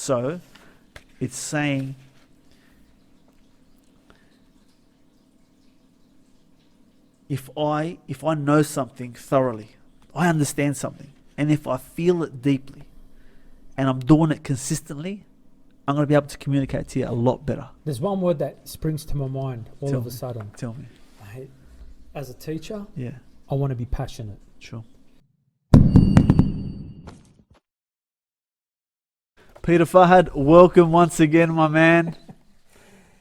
So it's saying, if I know something thoroughly, I understand something, and if I feel it deeply, and I'm doing it consistently, I'm going to be able to communicate to you a lot better. There's one word that springs to my mind all of a sudden. Tell me. As a teacher, Yeah. I want to be passionate. Sure. Peter Fahad, welcome once again, my man.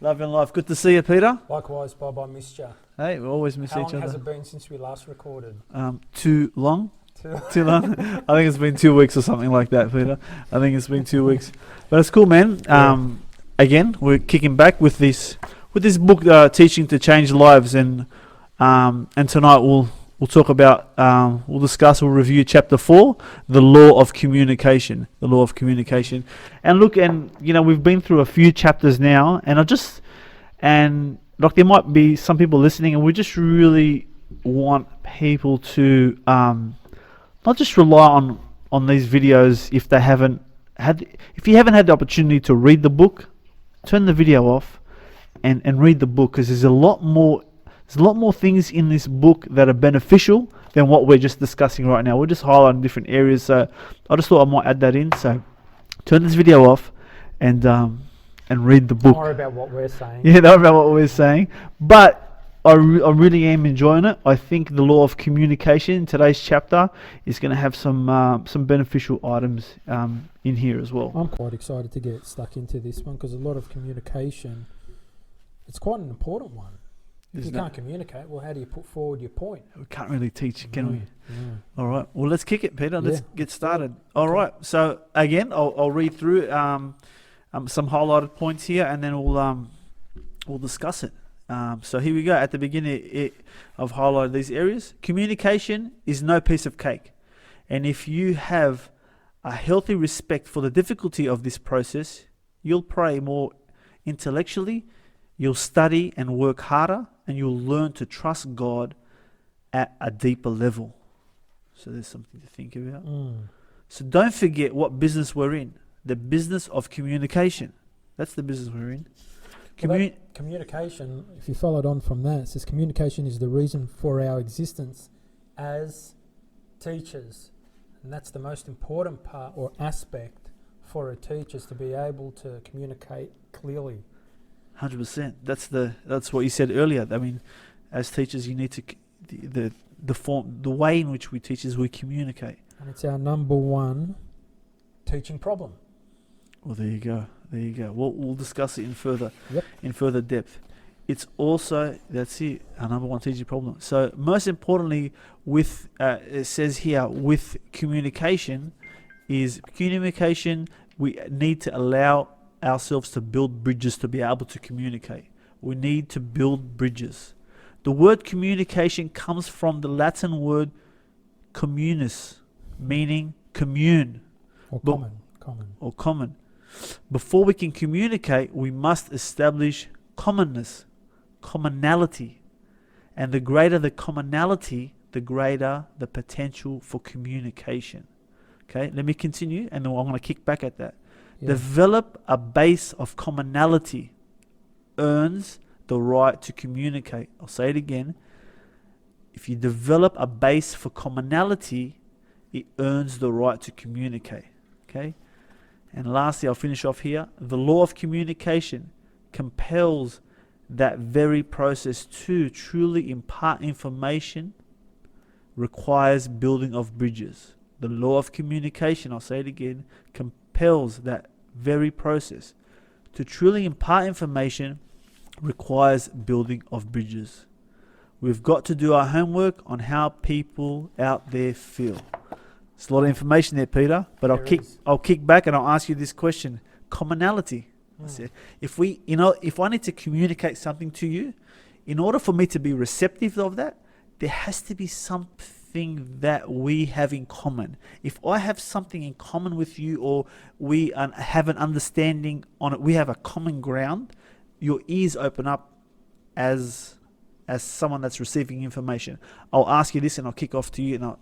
Love and life. Good to see you, Peter. Likewise, Bob, I missed you. Hey, we always miss How each long other. has it been since we last recorded? Too long? Too long? I think it's been 2 weeks or something like that, Peter. I think it's been 2 weeks. But it's cool, man. Again, we're kicking back with this book, Teaching to Change Lives, and tonight we'll talk about, we'll review chapter 4, the law of communication. The law of communication. And look, and we've been through a few chapters now, and there might be some people listening, and we just really want people to not just rely on these videos if you haven't had the opportunity to read the book. Turn the video off and read the book, because there's a lot more things in this book that are beneficial than what we're just discussing right now. We're just highlighting different areas, so I just thought I might add that in. So turn this video off and read the book. Don't worry about what we're saying. Yeah, don't worry about what we're saying. But I really am enjoying it. I think the law of communication in today's chapter is going to have some beneficial items in here as well. I'm quite excited to get stuck into this one, because a lot of communication, it's quite an important one. If you can't communicate, well, how do you put forward your point? We can't really teach, can we? Yeah. All right. Well, let's kick it, Peter. Let's get started. All right. So again, I'll read through some highlighted points here, and then we'll discuss it. So here we go. At the beginning, I've highlighted these areas. Communication is no piece of cake, and if you have a healthy respect for the difficulty of this process, you'll pray more intellectually, you'll study and work harder, and you'll learn to trust God at a deeper level. So there's something to think about. So don't forget what business we're in. The business of communication. That's the business we're in. Communication, if you followed on from that, it says communication is the reason for our existence as teachers. And that's the most important part or aspect for a teacher, is to be able to communicate clearly. 100%. That's what you said earlier. I mean, as teachers, you need to the way in which we teach is we communicate. And it's our number one teaching problem. Well, there you go. We'll discuss it in further depth. It's also, that's it, our number one teaching problem. So most importantly, it says here, with communication, we need to allow ourselves to build bridges to be able to communicate. We need to build bridges. The word communication comes from the Latin word communis, meaning commune. Or common. Before we can communicate, we must establish commonality. And the greater the commonality, the greater the potential for communication. Okay, let me continue, and then I'm going to kick back at that. Yeah. Develop a base of commonality earns the right to communicate. I'll say it again. If you develop a base for commonality, it earns the right to communicate. Okay? And lastly, I'll finish off here. The law of communication compels that very process to truly impart information requires building of bridges. The law of communication, I'll say it again, compels that very process to truly impart information requires building of bridges. We've got to do our homework on how people out there feel. It's a lot of information there, Peter, but I'll kick back and I'll ask you this question. Commonality. If I need to communicate something to you, in order for me to be receptive of that, there has to be something that we have in common. If I have something in common with you, or we have an understanding on it, we have a common ground, your ears open up as someone that's receiving information. I'll ask you this and I'll kick off to you, and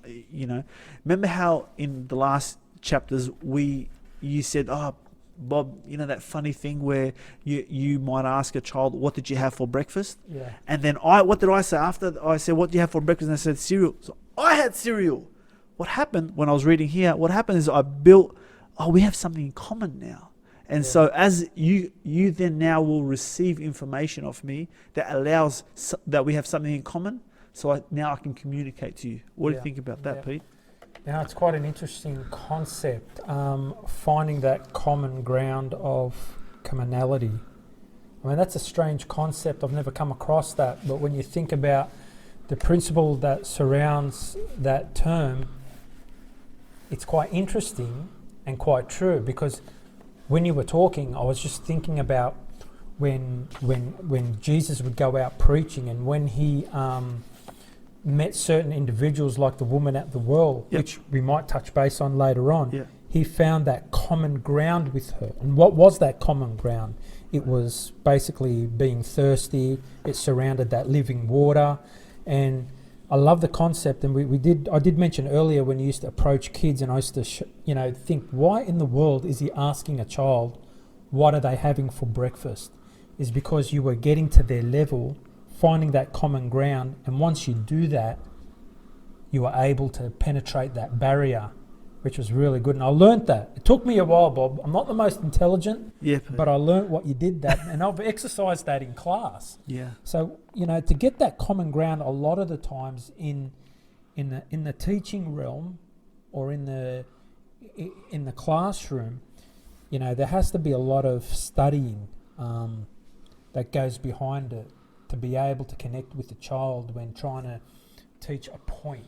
remember how in the last chapters you said, Bob, you know that funny thing where you might ask a child, what did you have for breakfast? Yeah. And then what did I say after? I said, what do you have for breakfast? And I said, cereal. So I had cereal. What happened when I was reading here, what happened is we have something in common now. And Yeah. so as you then now will receive information of me that allows that we have something in common. So now I can communicate to you. What do Yeah. you think about that, Yeah. Pete? Now, it's quite an interesting concept, finding that common ground of commonality. I mean, that's a strange concept. I've never come across that. But when you think about the principle that surrounds that term, it's quite interesting and quite true, because when you were talking, I was just thinking about when Jesus would go out preaching, and when he met certain individuals like the woman at the well, Yep. which we might touch base on later on. Yeah. He found that common ground with her. And what was that common ground? It was basically being thirsty. It surrounded that living water. And I love the concept. And I did mention earlier when you used to approach kids, and I used to think, why in the world is he asking a child, what are they having for breakfast? Is because you were getting to their level, finding that common ground, and once you do that, you are able to penetrate that barrier, which was really good. And I learnt that. It took me a while, Bob. I'm not the most intelligent, Yeah. but I learnt what you did that, and I've exercised that in class. Yeah. So, to get that common ground, a lot of the times in the teaching realm or in the classroom, there has to be a lot of studying that goes behind it, to be able to connect with the child when trying to teach a point.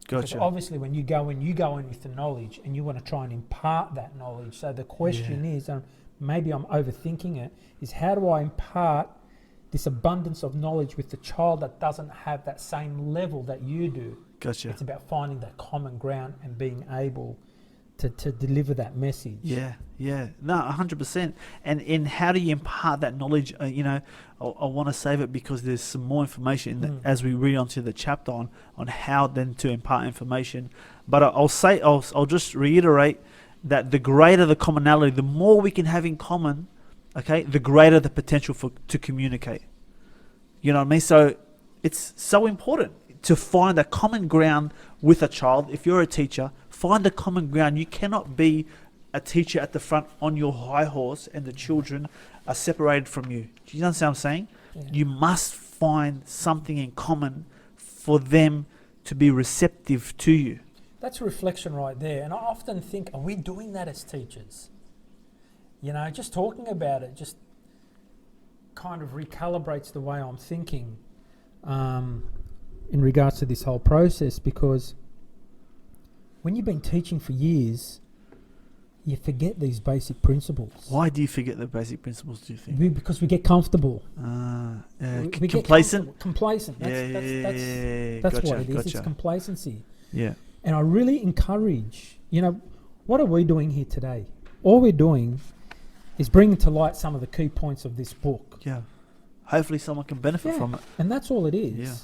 Because Gotcha. obviously when you go in with the knowledge and you want to try and impart that knowledge. So the question is, and maybe I'm overthinking it, is how do I impart this abundance of knowledge with the child that doesn't have that same level that you do? Gotcha. It's about finding that common ground and being able to deliver that message. Yeah. No, 100%. And in how do you impart that knowledge? I want to save it because there's some more information as we read onto the chapter on how then to impart information. But I'll just reiterate that the greater the commonality, the more we can have in common, okay, the greater the potential to communicate. You know what I mean? So it's so important to find a common ground with a child. If you're a teacher, find a common ground. You cannot be a teacher at the front on your high horse and the children are separated from you. Do you understand what I'm saying? Yeah. You must find something in common for them to be receptive to you. That's a reflection right there. And I often think, are we doing that as teachers? Just talking about it just kind of recalibrates the way I'm thinking in regards to this whole process, because when you've been teaching for years, you forget these basic principles. Why do you forget the basic principles, do you think? Because we get comfortable. We Complacent? Complacent. That's Gotcha, what it is. gotcha. It's complacency. Yeah. And I really encourage, what are we doing here today? All we're doing is bringing to light some of the key points of this book. Yeah. Hopefully someone can benefit from it. And that's all it is. Yeah.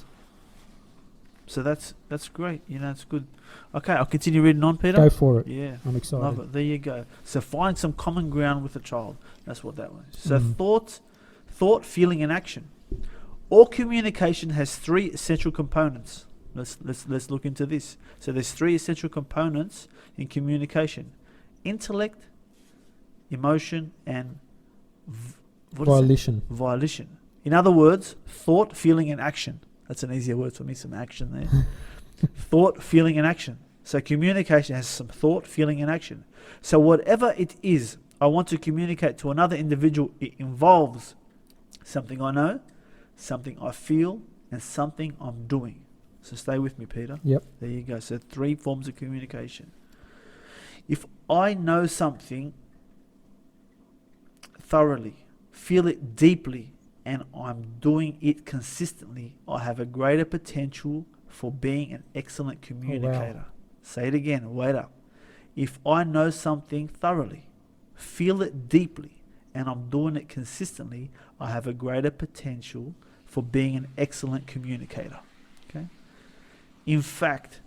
So that's great. It's good. Okay, I'll continue reading on, Peter. Go for it. Yeah. I'm excited. Love it. There you go. So find some common ground with a child. That's what that was. So thought, feeling, and action. All communication has three essential components. Let's look into this. So there's three essential components in communication: intellect, emotion, and volition. In other words, thought, feeling, and action. That's an easier word for me. Some action there. Thought, feeling, and action. So communication has some thought, feeling, and action. So whatever it is I want to communicate to another individual, it involves something I know, something I feel, and something I'm doing. So stay with me, Peter. Yep. There you go. So three forms of communication. If I know something thoroughly, feel it deeply, and I'm doing it consistently, I have a greater potential for being an excellent communicator. wow. Say it again. Wait up. If I know something thoroughly, feel it deeply, and I'm doing it consistently, I have a greater potential for being an excellent communicator. Okay? In fact,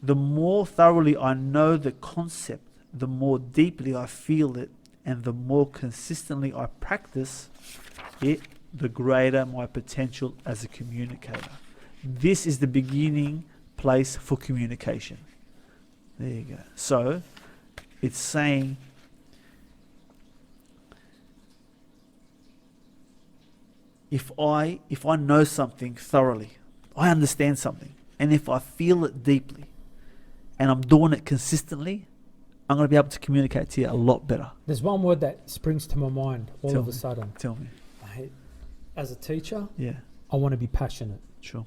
the more thoroughly I know the concept, the more deeply I feel it, and the more consistently I practice it, the greater my potential as a communicator. This is the beginning place for communication. There you go. So it's saying, if I know something thoroughly, I understand something, and if I feel it deeply, and I'm doing it consistently, I'm going to be able to communicate to you a lot better. There's one word that springs to my mind all Tell of me. a sudden. Tell me. As a teacher, Yeah, I want to be passionate. sure.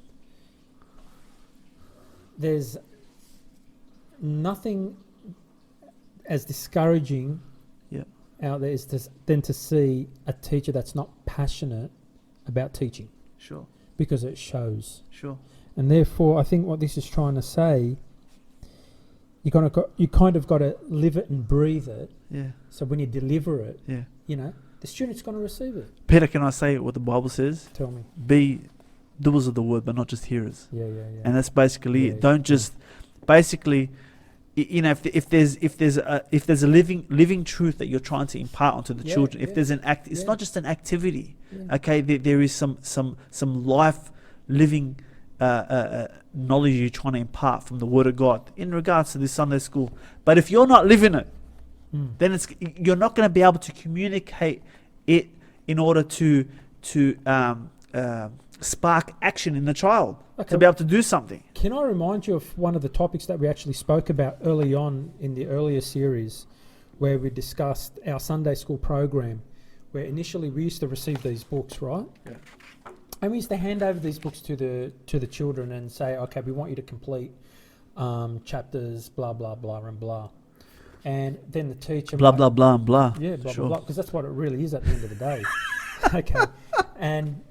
There's nothing as discouraging Yeah. out there than to see a teacher that's not passionate about teaching, Sure. because it shows. Sure. And therefore, I think what this is trying to say, you kind of got to live it and breathe it. Yeah. So when you deliver it, Yeah. the student's going to receive it. Peter, can I say what the Bible says? Tell me. Be doers of the word, but not just hearers. Yeah. And that's basically Yeah, it. Don't just basically, if there's a living truth that you're trying to impart onto the Yeah, children, if yeah, there's an act, it's yeah. not just an activity. Yeah. Okay, there is some life living knowledge you're trying to impart from the Word of God in regards to this Sunday school. But if you're not living it, then you're not going to be able to communicate it in order to spark action in the child, Okay. to be able to do something. Can I remind you of one of the topics that we actually spoke about early on in the earlier series, where we discussed our Sunday school program, where initially we used to receive these books, right? Yeah. And we used to hand over these books to the children and say, okay, we want you to complete chapters, blah, blah, blah, and blah. And then the teacher Blah, blah, blah, and blah. Yeah, blah, Sure. blah, blah, because that's what it really is at the end of the day. Okay. And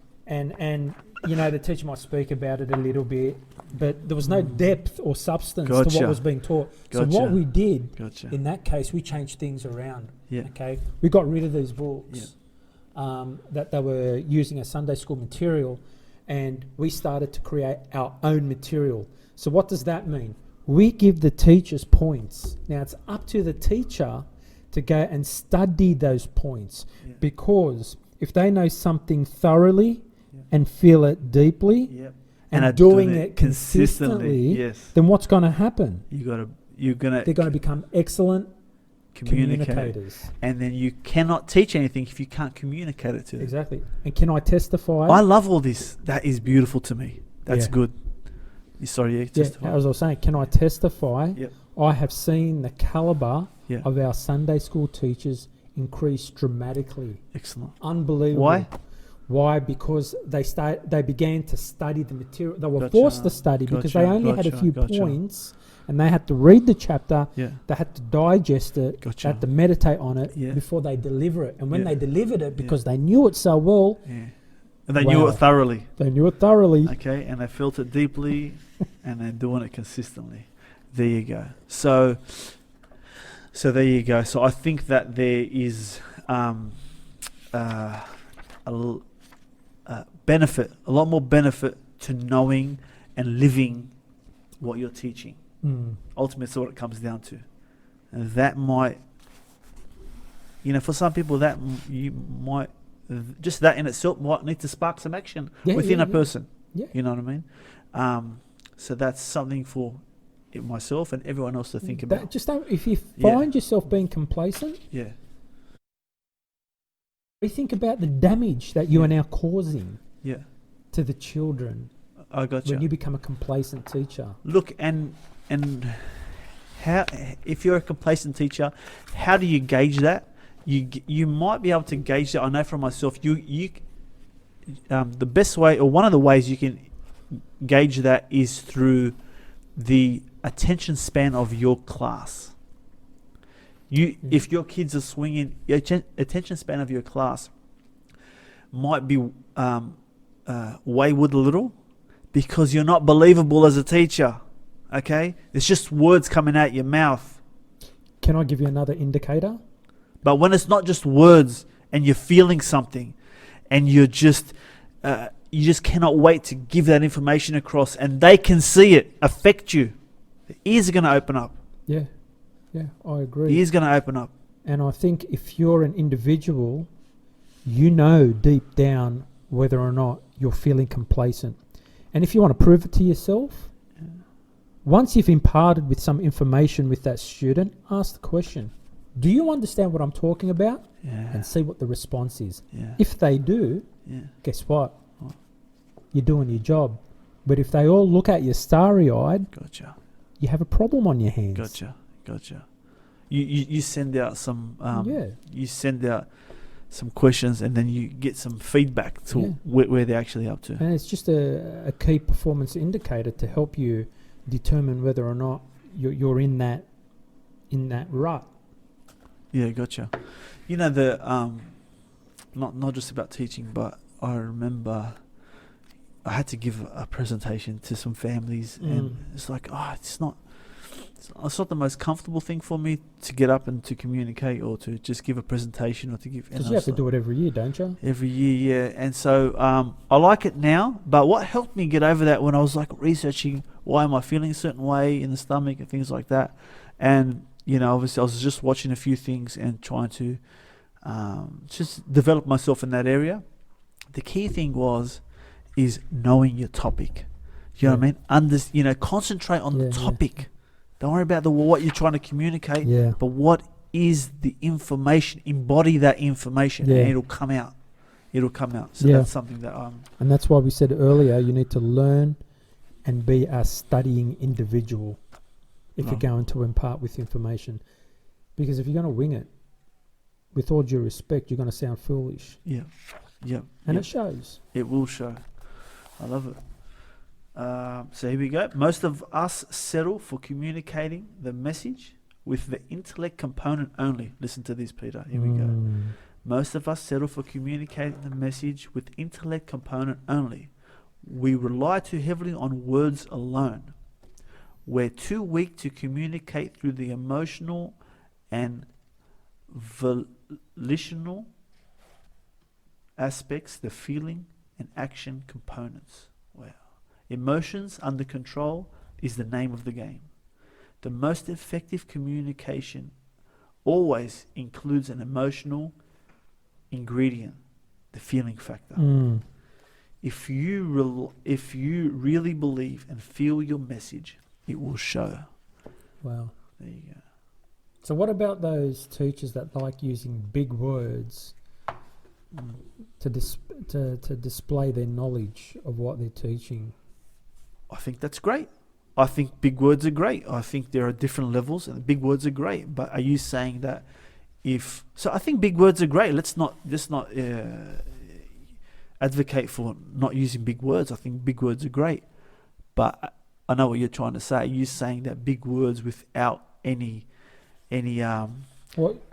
the teacher might speak about it a little bit, but there was no depth or substance to Gotcha. what was being taught. So Gotcha. what we did Gotcha. in that case, we changed things around. Yeah. Okay. We got rid of these books that they were using as Sunday school material, and we started to create our own material. So what does that mean? We give the teachers points. Now it's up to the teacher to go and study those points, Yeah. because if they know something thoroughly Yeah. and feel it deeply Yep. and are doing it consistently, yes. then what's going to happen? You're gonna They're going to become excellent communicate, communicators. and then you cannot teach anything if you can't communicate it to them. Exactly. And can I testify? I love all this. That is beautiful to me. That's Yeah. good. Sorry, Yeah, testify. as I was saying, can I testify? Yep. I have seen the caliber Yeah. of our Sunday school teachers increase dramatically. Excellent. Unbelievable. Why? Why? Because they began to study the material. They were Gotcha, forced to study because they gotcha, only had a gotcha, few gotcha. points, and they had to read the chapter. Yeah. They had to digest it. Gotcha. They had to meditate on it Yeah. before they deliver it. And when Yeah. they delivered it, because they knew it so well, Yeah. And they knew Wow. it thoroughly. they knew it thoroughly. Okay, and they felt it deeply, and they're doing it consistently. There you go. So there you go. So I think that there is benefit, a lot more benefit to knowing and living what you're teaching. Ultimately, that's what it comes down to. And that might, for some people, that you might, just that in itself might need to spark some action within a person. Yeah. You know what I mean? So that's something for myself and everyone else to think about. If you Yeah. find yourself being complacent, Yeah. rethink about the damage that you Yeah. are now causing Yeah. to the children I got when you you. become a complacent teacher. Look, and how, if you're a complacent teacher, how do you gauge that? You might be able to gauge that. I know from myself. The best way, or one of the ways you can gauge that, is through the attention span of your class. If your kids are swinging, your attention span of your class might be wayward a little because you're not believable as a teacher. Okay, it's just words coming out your mouth. Can I give you another indicator? But when it's not just words and you're feeling something, and you just cannot wait to give that information across, and they can see it affect you, the ears are going to open up. Yeah, I agree. The ears going to open up. And I think if you're an individual, you know deep down whether or not you're feeling complacent. And if you want to prove it to yourself, once you've imparted with some information with that student, ask the question, do you understand what I'm talking about? Yeah. And see what the response is. Yeah. If they do, Yeah. guess what? What? You're doing your job. But if they all look at you starry-eyed, Gotcha. you have a problem on your hands. Gotcha. You send out some Yeah. you send out some questions and then you get some feedback to Yeah. where they're actually up to. And it's just a key performance indicator to help you determine whether or not you're in that rut. Yeah, gotcha. You know, the not just about teaching, but I remember I had to give a presentation to some families, and it's like, it's not the most comfortable thing for me to get up and to communicate or to just give a presentation or to give. Because you have to do it every year, don't you? Every year, yeah. And so I like it now, but what helped me get over that when I was like researching why am I feeling a certain way in the stomach and things like that, and you know, obviously I was just watching a few things and trying to just develop myself in that area. The key thing is knowing your topic. You know what I mean? Concentrate on the topic. Don't worry about what you're trying to communicate, but what is the information? Embody that information, and it'll come out. So that's something that And that's why we said earlier, you need to learn and be a studying individual if you're going to impart with information. Because if you're going to wing it, with all due respect, you're going to sound foolish. Yeah. And it shows. It will show. I love it. So here we go. Most of us settle for communicating the message with the intellect component only. Listen to this, Peter. Here we go. Most of us settle for communicating the message with intellect component only. We rely too heavily on words alone. We're too weak to communicate through the emotional and volitional aspects, the feeling and action components. Wow. Emotions under control is the name of the game. The most effective communication always includes an emotional ingredient, the feeling factor. If you really believe and feel your message, it will show. Wow. There you go. So what about those teachers that like using big words to display their knowledge of what they're teaching? I think that's great. I think big words are great. I think there are different levels, and big words are great. But are you saying that so I think big words are great. Let's not advocate for not using big words. I think big words are great. But I know what you're trying to say. Are you saying that big words without any well,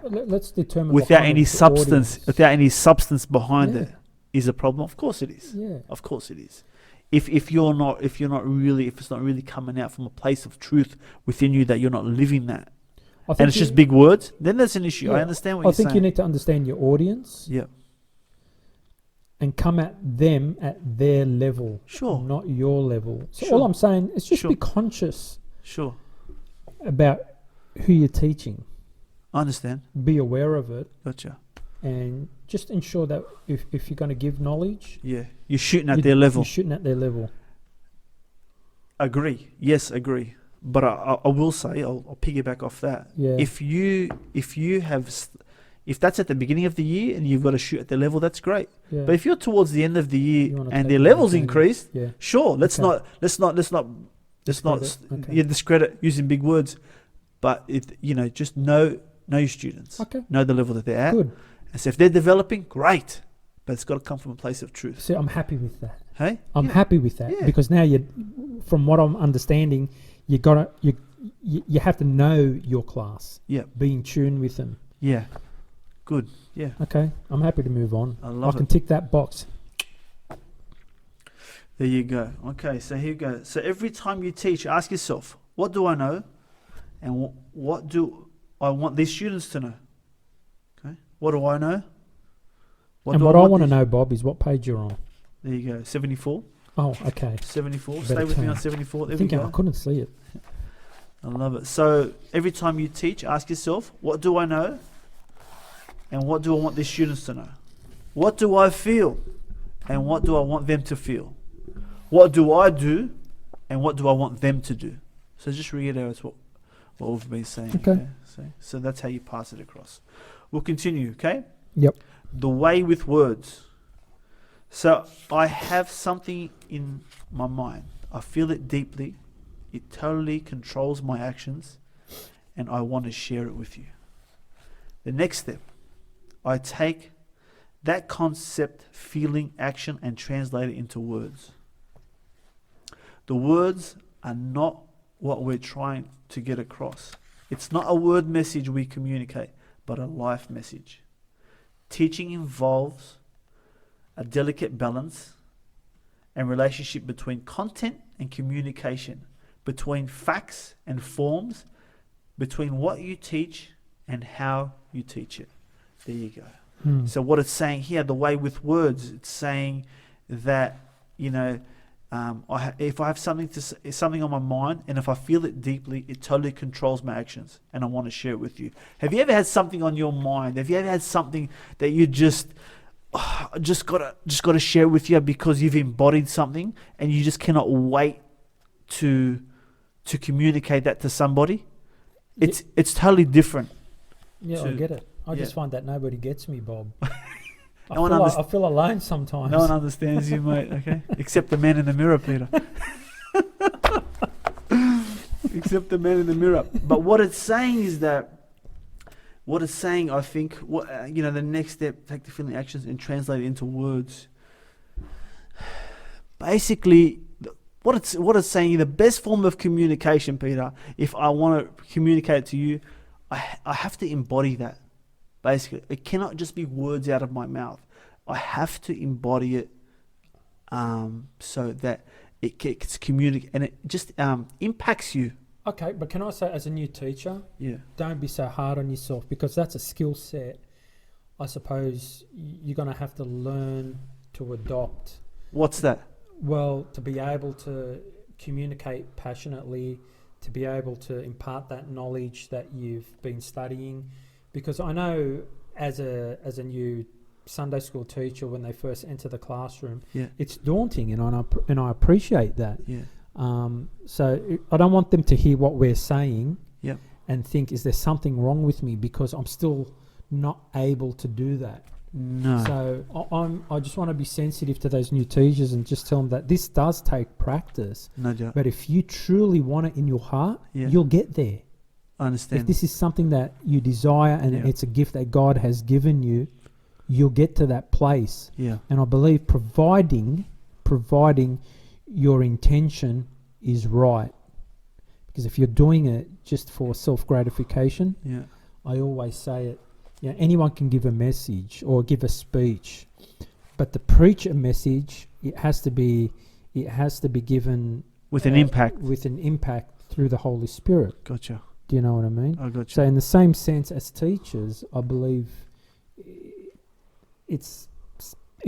let's determine without any substance, audience. without any substance behind it, is a problem? Of course it is. Yeah. Of course it is. If it's not really coming out from a place of truth within you, that you're not living that, and it's just big words, then there's an issue. I understand what you're saying. I think you need to understand your audience. Yeah. And come at them at their level. Sure. Not your level. So Sure. all I'm saying is just Sure. be conscious Sure. about who you're teaching. I understand. Be aware of it. Gotcha. And just ensure that if you're going to give knowledge, Yeah. You're shooting at their level. You're shooting at their level. Agree. Yes, agree. But I will say, I'll piggyback off that. Yeah. If that's at the beginning of the year and you've got to shoot at their level, that's great. Yeah. But if you're towards the end of the You year wanna and take their it levels down. increased, Yeah. sure. Let's Okay. not Discredit. Okay. discredit using big words. But just know your students. Okay. Know the level that they're at. Good. And so if they're developing, great. But it's got to come from a place of truth. See, I'm happy with that. Hey? I'm happy with that Yeah. because now from what I'm understanding, you have to know your class. Yeah. Be in tune with them. Yeah. Good. Yeah. Okay, I'm happy to move on. I can tick that box. There you go. Okay, so here you go. So every time you teach, ask yourself, what do I know? And what do I want these students to know? Okay. What do I know? What I want to know, Bob, is what page you're on. There you go. 74. Oh, okay. 74. Better Stay with me turn. on 74. There we Thinking go. I couldn't see it. I love it. So every time you teach, ask yourself, what do I know? and what do I want these students to know? What do I feel, and what do I want them to feel? What do I do, and what do I want them to do? So just reiterate what we've been saying. Okay. So that's how you pass it across. We'll continue, okay? Yep. The way with words. So I have something in my mind. I feel it deeply. It totally controls my actions, and I want to share it with you. The next step, I take that concept, feeling, action, and translate it into words. The words are not what we're trying to get across. It's not a word message we communicate, but a life message. Teaching involves a delicate balance and relationship between content and communication, between facts and forms, between what you teach and how you teach it. There you go. So what it's saying here, the way with words, it's saying that, if I have something on my mind, and if I feel it deeply, it totally controls my actions, and I want to share it with you. Have you ever had something on your mind? Have you ever had something that you just gotta share with you because you've embodied something, and you just cannot wait to communicate that to somebody? It's totally different. Yeah, I get it. I just find that nobody gets me, Bob. I feel alone sometimes. No one understands you, mate, okay? Except the man in the mirror, Peter. Except the man in the mirror. But what it's saying is that, I think, the next step, take the feeling actions and translate it into words. Basically, what it's saying, the best form of communication, Peter, if I want to communicate it to you, I have to embody that. Basically, it cannot just be words out of my mouth. I have to embody it so that it gets communicated and it just impacts you. Okay, but can I say, as a new teacher, Yeah, don't be so hard on yourself, because that's a skill set I suppose you're going to have to learn to adopt. What's that? Well, to be able to communicate passionately, to be able to impart that knowledge that you've been studying. Because I know as a new Sunday school teacher, when they first enter the classroom, it's daunting, and I appreciate that. Yeah. So I don't want them to hear what we're saying Yep. and think, is there something wrong with me because I'm still not able to do that? No. So I just want to be sensitive to those new teachers and just tell them that this does take practice. No doubt. But if you truly want it in your heart, Yeah. you'll get there. I understand. If this is something that you desire and Yeah. it's a gift that God has given you, you'll get to that place. Yeah. And I believe providing your intention is right. Because if you're doing it just for self-gratification, Yeah. I always say it, anyone can give a message or give a speech, but to preach a message, it has to be given With an impact. with an impact through the Holy Spirit. Gotcha. Do you know what I mean? I gotcha. So in the same sense as teachers, I believe it's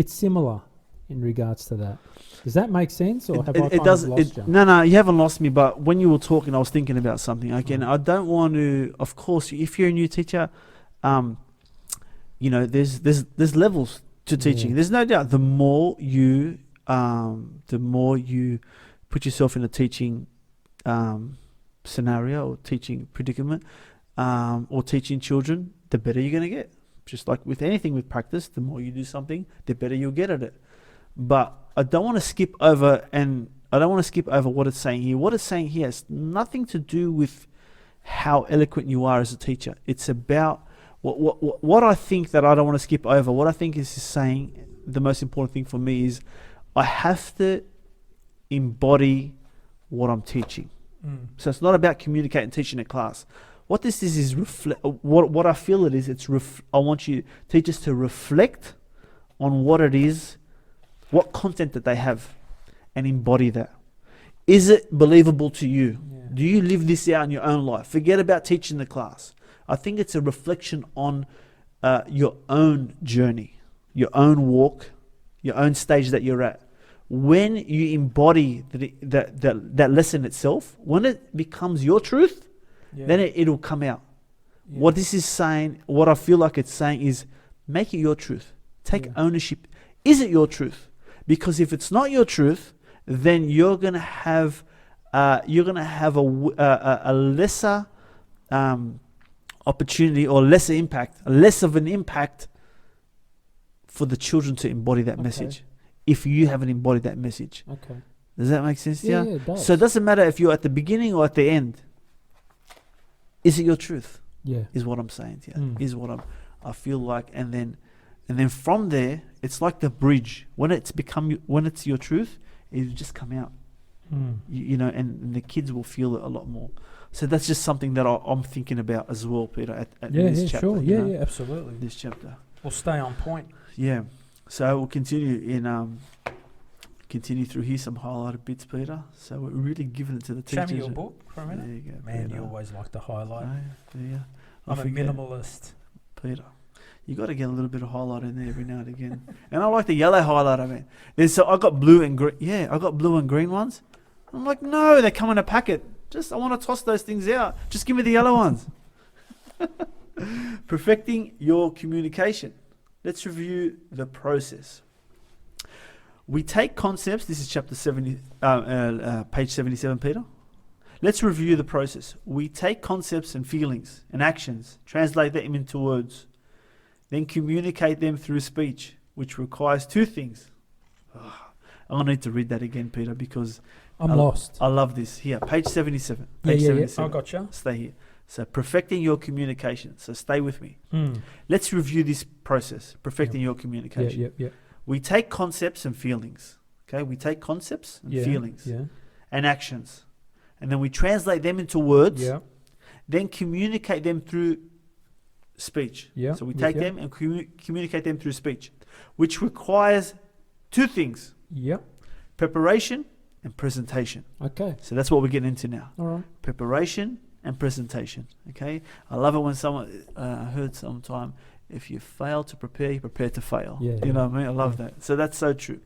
similar in regards to that. Does that make sense, or have I kind of lost you? No, you haven't lost me. But when you were talking, I was thinking about something. Again, I don't want to. Of course, if you're a new teacher, there's levels to teaching. Yeah. There's no doubt. The more you put yourself in a teaching scenario or teaching predicament, or teaching children, the better you're going to get. Just like with anything with practice, the more you do something, the better you'll get at it. But I don't want to skip over what it's saying here. What it's saying here has nothing to do with how eloquent you are as a teacher. It's about what I think that I don't want to skip over. What I think is saying, the most important thing for me is I have to embody what I'm teaching. So it's not about communicating, teaching a class. What this is what I feel it is. I want you teachers to reflect on what it is, what content that they have, and embody that. Is it believable to you? Yeah. Do you live this out in your own life? Forget about teaching the class. I think it's a reflection on your own journey, your own walk, your own stage that you're at. When you embody that lesson itself, when it becomes your truth, then it'll come out. Yeah. What this is saying, what I feel like it's saying is, make it your truth. Take Yeah. ownership. Is it your truth? Because if it's not your truth, then you're gonna have a lesser opportunity or lesser impact, less of an impact for the children to embody that Okay. message. If you haven't embodied that message, Okay. does that make sense? Yeah, it does. So it doesn't matter if you're at the beginning or at the end. Is it your truth? Yeah. Is what I'm saying to you. Mm. Is what I feel like, and then from there, it's like the bridge. When it's your truth, it'll just come out. Mm. You know, and the kids will feel it a lot more. So that's just something that I'm thinking about as well, Peter. At Yeah, this yeah, chapter, sure. you Yeah, know, yeah, absolutely. this chapter. We'll stay on point. Yeah. So we'll continue through here some highlighted bits, Peter. So we're really giving it to the Show teachers. me your book for a minute. There you go, Man, Peter. you always like to highlight. Yeah. I'm a minimalist. Peter. You got to get a little bit of highlight in there every now and again. And I like the yellow highlight. I mean, so I got blue and green. Yeah, I got blue and green ones. I'm like, no, they come in a packet. I want to toss those things out. Just give me the yellow ones. Perfecting your communication. Let's review the process. We take concepts. This is chapter 70, page 77, Peter. Let's review the process. We take concepts and feelings and actions, translate them into words, then communicate them through speech, which requires two things. I'm going to need to read that again, Peter, because I'm lost. I love this. Here, page 77. Yeah, Page yeah, 77. I gotcha. Stay here. So, perfecting your communication. So, stay with me. Mm. Let's review this process, perfecting your Yeah, communication. yeah, yeah. We take concepts and feelings. Okay, we take concepts and Yeah, feelings Yeah, and actions, and then we translate them into words. yeah, Then communicate them through speech. yeah. So we with take you. them and communicate them through speech, which requires two things: Yeah. preparation and presentation. Okay. So that's what we're getting into now: All right. preparation and presentation. Okay, I love it when someone I heard sometime, if you fail to prepare, you prepare to fail. Yeah, You know what I mean? I love that. So that's so true.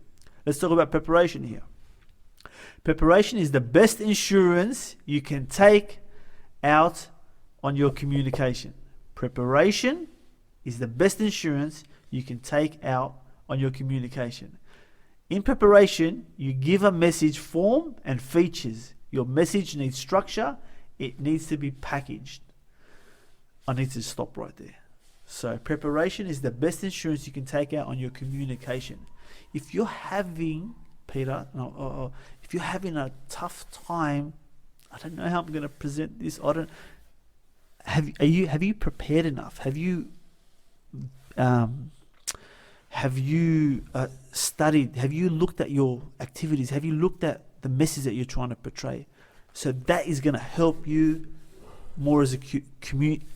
Let's talk about preparation here. Preparation is the best insurance you can take out on your communication. Preparation is the best insurance you can take out on your communication. In preparation, you give a message form and features. Your message needs structure. It needs to be packaged. I need to stop right there. So preparation is the best insurance you can take out on your communication. If you're having, Peter, if you're having a tough time, I don't know how I'm going to present this. Have you prepared enough? Have you studied? Have you looked at your activities? Have you looked at the message that you're trying to portray? So that is going to help you more as a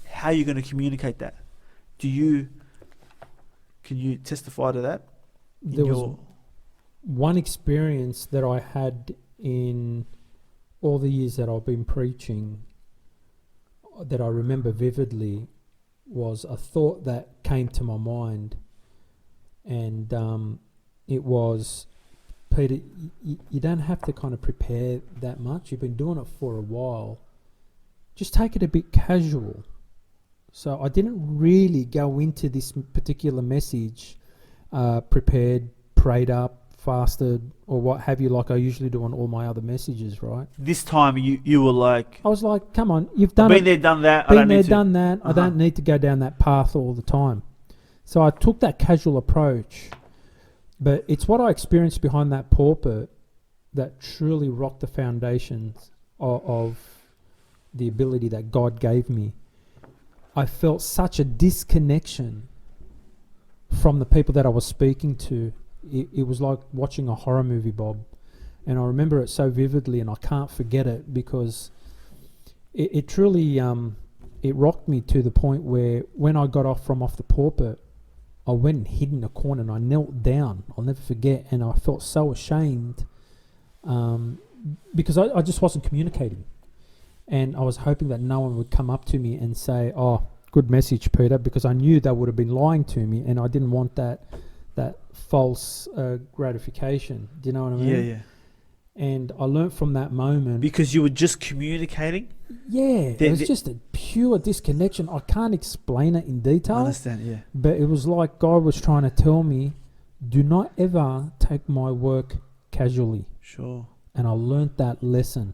how you're going to communicate that. Can you testify to that? There was one experience that I had in all the years that I've been preaching that I remember vividly was a thought that came to my mind, and it was, Peter, you don't have to kind of prepare that much. You've been doing it for a while. Just take it a bit casual. So I didn't really go into this particular message prepared, prayed up, fasted, or what have you, like I usually do on all my other messages, right? This time you were like, I was like, come on, you've done been it. there, done that. Been there, done that. Uh-huh. I don't need to go down that path all the time. So I took that casual approach. But it's what I experienced behind that pulpit that truly rocked the foundations of the ability that God gave me. I felt such a disconnection from the people that I was speaking to. It was like watching a horror movie, Bob. And I remember it so vividly, and I can't forget it because it truly it rocked me to the point where when I got off the pulpit, I went and hid in a corner and I knelt down. I'll never forget. And I felt so ashamed because I just wasn't communicating. And I was hoping that no one would come up to me and say, "Oh, good message, Peter," because I knew they would have been lying to me, and I didn't want that false gratification. Do you know what I mean? Yeah, yeah. And I learnt from that moment. Because you were just communicating? It was just a pure disconnection. I can't explain it in detail. I understand, yeah. But it was like God was trying to tell me, do not ever take my work casually. Sure. And I learnt that lesson.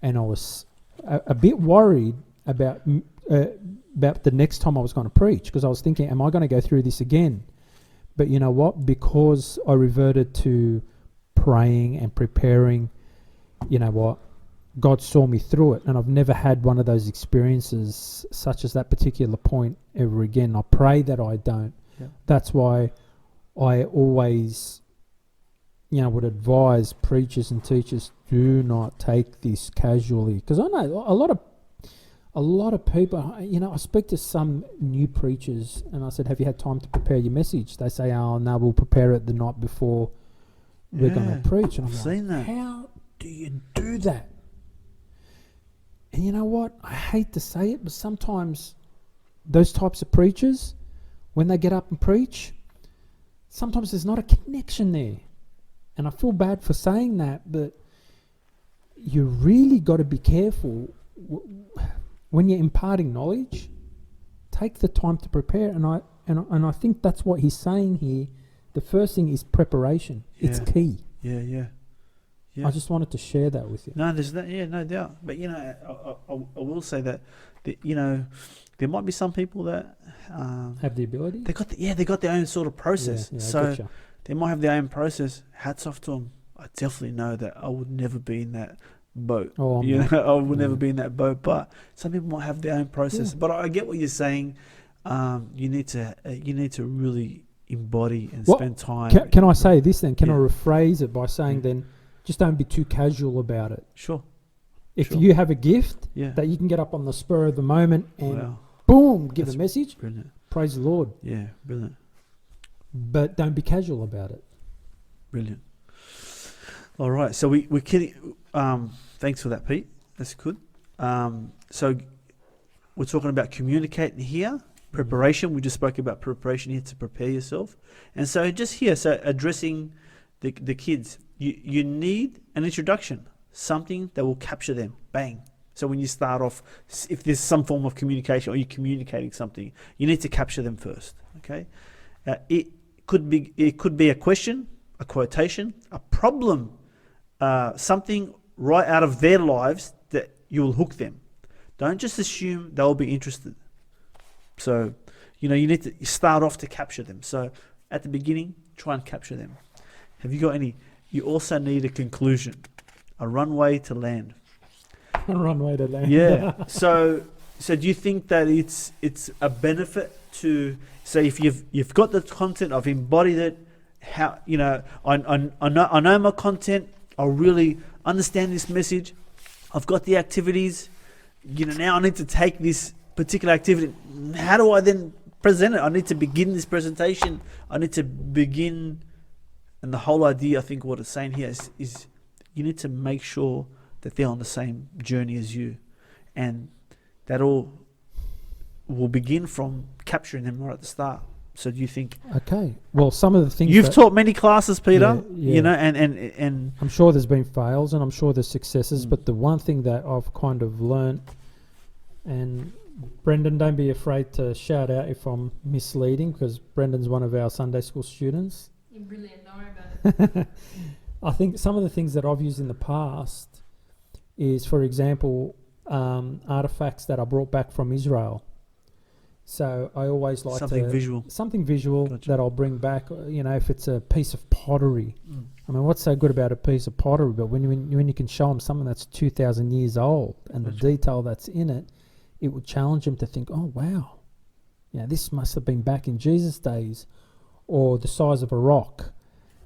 And I was a bit worried about the next time I was going to preach, because I was thinking, am I going to go through this again? But you know what? Because I reverted to praying and preparing, you know what? God saw me through it, and I've never had one of those experiences such as that particular point ever again. I pray that I don't. Yeah. That's why I always, you know, would advise preachers and teachers, do not take this casually. Because I know a lot of people, you know, I speak to some new preachers and I said, have you had time to prepare your message? They say, oh, no, we'll prepare it the night before we're going to preach. And I'm seen that. How do you do that? And you know what? I hate to say it, but sometimes those types of preachers, when they get up and preach, sometimes there's not a connection there. And I feel bad for saying that, but you really got to be careful when you're imparting knowledge. Take the time to prepare, and I think that's what he's saying here. The first thing is preparation. Yeah. It's key. Yeah. I just wanted to share that with you. No, there's that. Yeah, no doubt. But you know, I will say that you know, there might be some people that have the ability. They got their own sort of process. Yeah, so gotcha. they might have their own process. Hats off to them. I definitely know that I would never be in that boat. Oh, I would never be in that boat. But some people might have their own process. Yeah. But I get what you're saying. You need to really embody and spend time. Can I say this then? Can I rephrase it by saying then, just don't be too casual about it. Sure. If you have a gift that you can get up on the spur of the moment and boom, give a message. Brilliant. Praise the Lord. Yeah, brilliant. But don't be casual about it. Brilliant. All right, so we're kidding. Thanks for that, Pete. That's good. So we're talking about communicating here, preparation. We just spoke about preparation here to prepare yourself. And so just here, so addressing the kids, you need an introduction, something that will capture them. Bang. So when you start off, if there's some form of communication or you're communicating something, you need to capture them first. Okay. It could be a question, a quotation, a problem, something right out of their lives that you will hook them. Don't just assume they'll be interested. So, you need to start off to capture them. So at the beginning, try and capture them. Have you got any? You also need a conclusion, a runway to land. A runway to land. Yeah. So do you think that it's a benefit to say if you've got the content, I've embodied it, how I know my content, I really understand this message, I've got the activities, now I need to take this particular activity. How do I then present it? I need to begin this presentation. And the whole idea, I think what it's saying here is you need to make sure that they're on the same journey as you. And that all will begin from capturing them right at the start. So do you think? Okay. Well, some of the things you've taught many classes, Peter. Yeah. And I'm sure there's been fails and I'm sure there's successes. But the one thing that I've kind of learned, and Brendan, don't be afraid to shout out if I'm misleading, because Brendan's one of our Sunday school students. You're brilliant. Don't worry about it. I think some of the things that I've used in the past is, for example, artifacts that I brought back from Israel. So I always like something visual gotcha. That I'll bring back. If it's a piece of pottery. I mean, what's so good about a piece of pottery? But when you can show them something that's 2,000 years old and gotcha. The detail that's in it, it would challenge them to think, oh wow, this must have been back in Jesus' days. Or the size of a rock,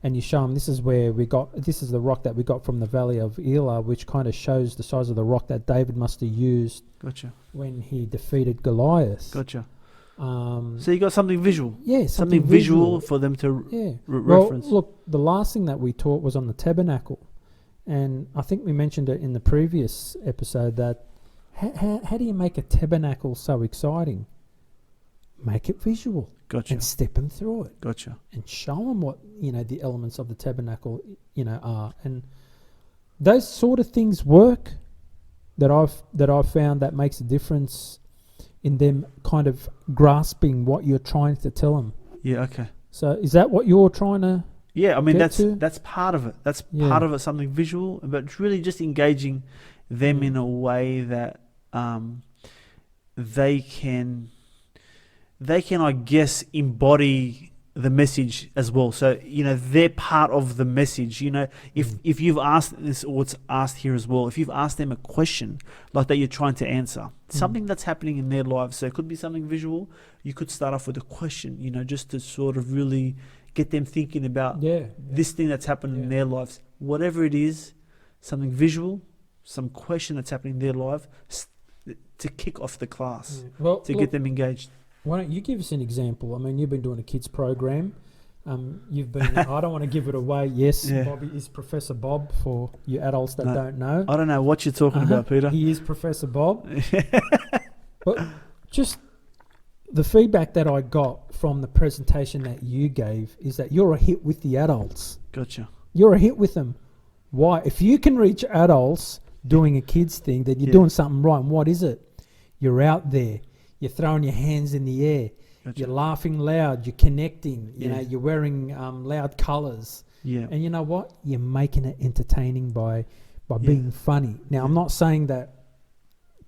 and you show them this is the rock that we got from the Valley of Elah, which kind of shows the size of the rock that David must have used gotcha. When he defeated Goliath. Gotcha. So you got something visual. Yeah, something visual for them to reference. Well, look, the last thing that we taught was on the tabernacle, and I think we mentioned it in the previous episode that how do you make a tabernacle so exciting? Make it visual. Gotcha. And step them through it. Gotcha. And show them what, the elements of the tabernacle, are. And those sort of things work that I've found that makes a difference in them kind of grasping what you're trying to tell them. Yeah, okay. So is that what you're trying to? Yeah, I mean, Get to? that's part of it. That's Yeah. part of it, something visual, but it's really just engaging them Mm. in a way that they can, I guess, embody the message as well. So, they're part of the message. If you've asked this, or it's asked here as well, if you've asked them a question like that you're trying to answer, something that's happening in their lives, so it could be something visual, you could start off with a question, just to sort of really get them thinking about this thing that's happened in their lives. Whatever it is, something visual, some question that's happening in their life, to kick off the class, Well, to look, get them engaged. why don't you give us an example? I mean, you've been doing a kids program. You've been. I don't want to give it away. Yes, Yeah. Bobby is Professor Bob for you adults that No, don't know. I don't know what you're talking about, Peter. He is Professor Bob. But just the feedback that I got from the presentation that you gave is that you're a hit with the adults. Gotcha. You're a hit with them. Why? If you can reach adults doing a kids thing, then you're doing something right. And what is it? You're out there. You're throwing your hands in the air. Gotcha. You're laughing loud. You're connecting. You Yeah. know, you're wearing loud colours. Yeah. And you know what? You're making it entertaining by Yeah. being funny. Now, I'm not saying that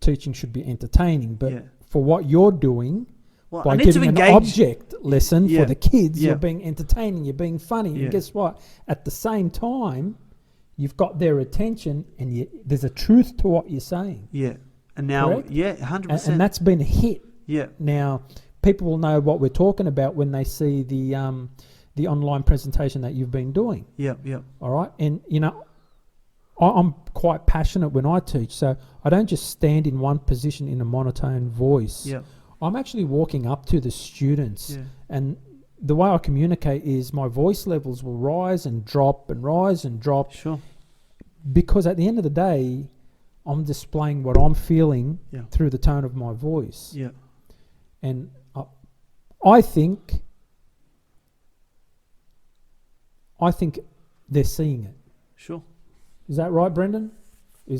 teaching should be entertaining, but Yeah. for what you're doing, Well, I by need to giving an engage. object lesson Yeah. for the kids, Yeah. you're being entertaining, you're being funny. Yeah. And guess what? At the same time, you've got their attention and there's a truth to what you're saying. Yeah. And now, Correct? yeah, 100%. And that's been a hit. Yeah. Now, people will know what we're talking about when they see the online presentation that you've been doing. Yeah. Yeah. All right. And, I'm quite passionate when I teach. So I don't just stand in one position in a monotone voice. Yeah. I'm actually walking up to the students. Yeah. And the way I communicate is my voice levels will rise and drop and rise and drop. Sure. Because at the end of the day, I'm displaying what I'm feeling Yeah. through the tone of my voice. Yeah. And I think they're seeing it. Sure. Is that right, Brendan? Yeah.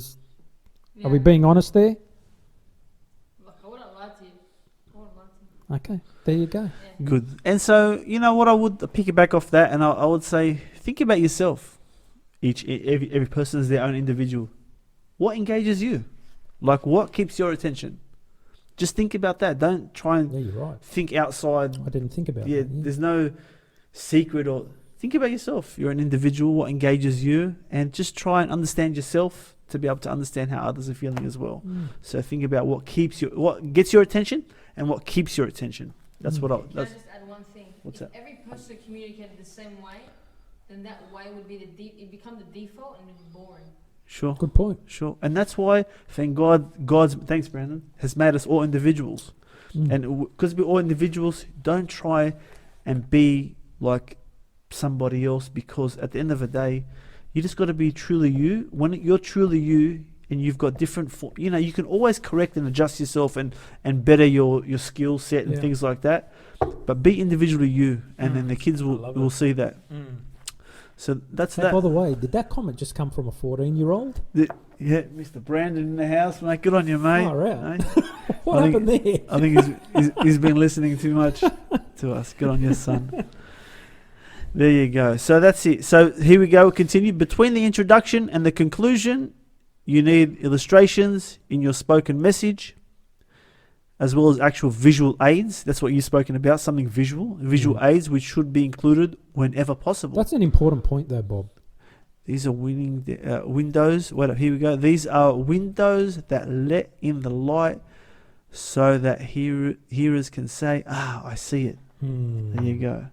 Are we being honest there? Look, I wouldn't lie to you. I wouldn't lie to you. Okay, there you go. Yeah. Good. And so, what I would pick it back off that, and I would say, think about yourself. Every person is their own individual. What engages you? Like, what keeps your attention? Just think about that. Don't try and Yeah, you're right. think outside. I didn't think about Yeah, that. there's no secret, or think about yourself. You're an individual. What engages you, and just try and understand yourself to be able to understand how others are feeling as well. Mm. So think about what gets your attention, and what keeps your attention. That's Mm. what I. Can I That's just add one thing? What's if that? every person communicated the same way, then that way would be it become the default and it'd be boring. sure. Good point. Sure, and that's why, thank God, thanks, Brandon, has made us all individuals. Mm. And because we're all individuals, don't try and be like somebody else, because at the end of the day, you just got to be truly you. When you're truly you, and you've got different, you can always correct and adjust yourself and better your skill set and Yeah. things like that. But be individually you, and then the kids I love will it. see that. So that's Hey, that. by the way, did that comment just come from a 14-year-old? Yeah, Mr. Brandon in the house, mate. Good on you, mate. Far out. Mate. What I happened there? I think he's been listening too much to us. Good on your son. There you go. So that's it. So here we go. We'll continue. Between the introduction and the conclusion, you need illustrations in your spoken message, as well as actual visual aids. That's what you've spoken about, something visual aids, which should be included whenever possible. That's an important point, though, Bob. These are windows. Wait up, here we go. These are windows that let in the light so that hearers can say, I see it. There you go.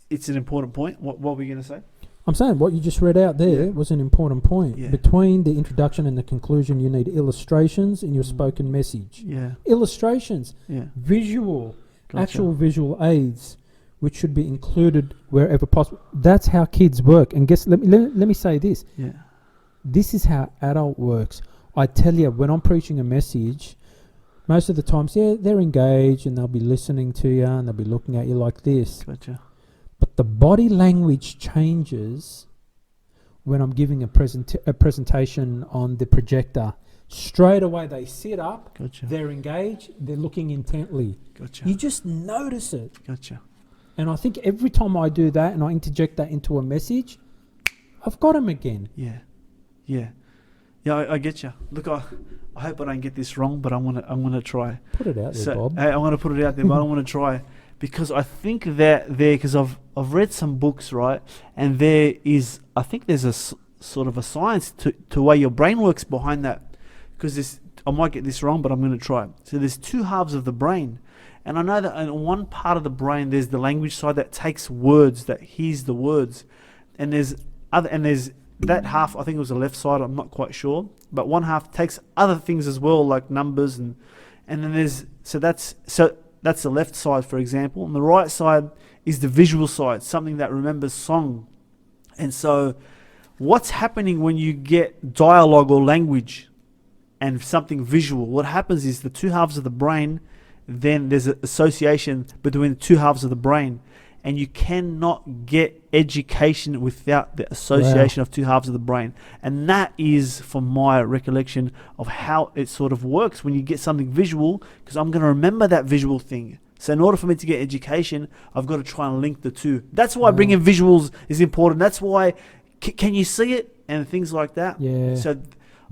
It's an important point. What were we going to say? I'm saying what you just read out there Yeah. was an important point. Yeah. Between the introduction and the conclusion, you need illustrations in your Mm. spoken message. Yeah. Illustrations, Yeah. visual, Gotcha. actual visual aids, which should be included wherever possible. That's how kids work. And let me say this. Yeah. This is how adult works. I tell you, when I'm preaching a message, most of the times, they're engaged and they'll be listening to you and they'll be looking at you like this. Gotcha. But the body language changes when I'm giving a presentation on the projector. Straight away they sit up, Gotcha. they're engaged, they're looking intently. Gotcha. You just notice it. Gotcha. And I think every time I do that and I interject that into a message, I've got them again. Yeah. Yeah. Yeah, I get you. Look, I hope I don't get this wrong, but I'm gonna try. Put it out there, So Bob. I'm gonna put it out there, but I want to try because I think that because I've read some books, right, and I think there's a sort of a science to way your brain works behind that. Because I might get this wrong, but I'm going to try. So there's two halves of the brain, and I know that in one part of the brain there's the language side that takes words, that hears the words, and there's that half. I think it was the left side. I'm not quite sure, but one half takes other things as well, like numbers, and then that's the left side, for example, and the right side is the visual side, something that remembers song, and so what's happening when you get dialogue or language and something visual? What happens is the two halves of the brain, then there's an association between the two halves of the brain, and you cannot get education without the association of two halves of the brain. And that is, from my recollection, of how it sort of works when you get something visual, because I'm going to remember that visual thing. So in order for me to get education, I've got to try and link the two. That's why bringing visuals is important. That's why, can you see it? And things like that. Yeah. So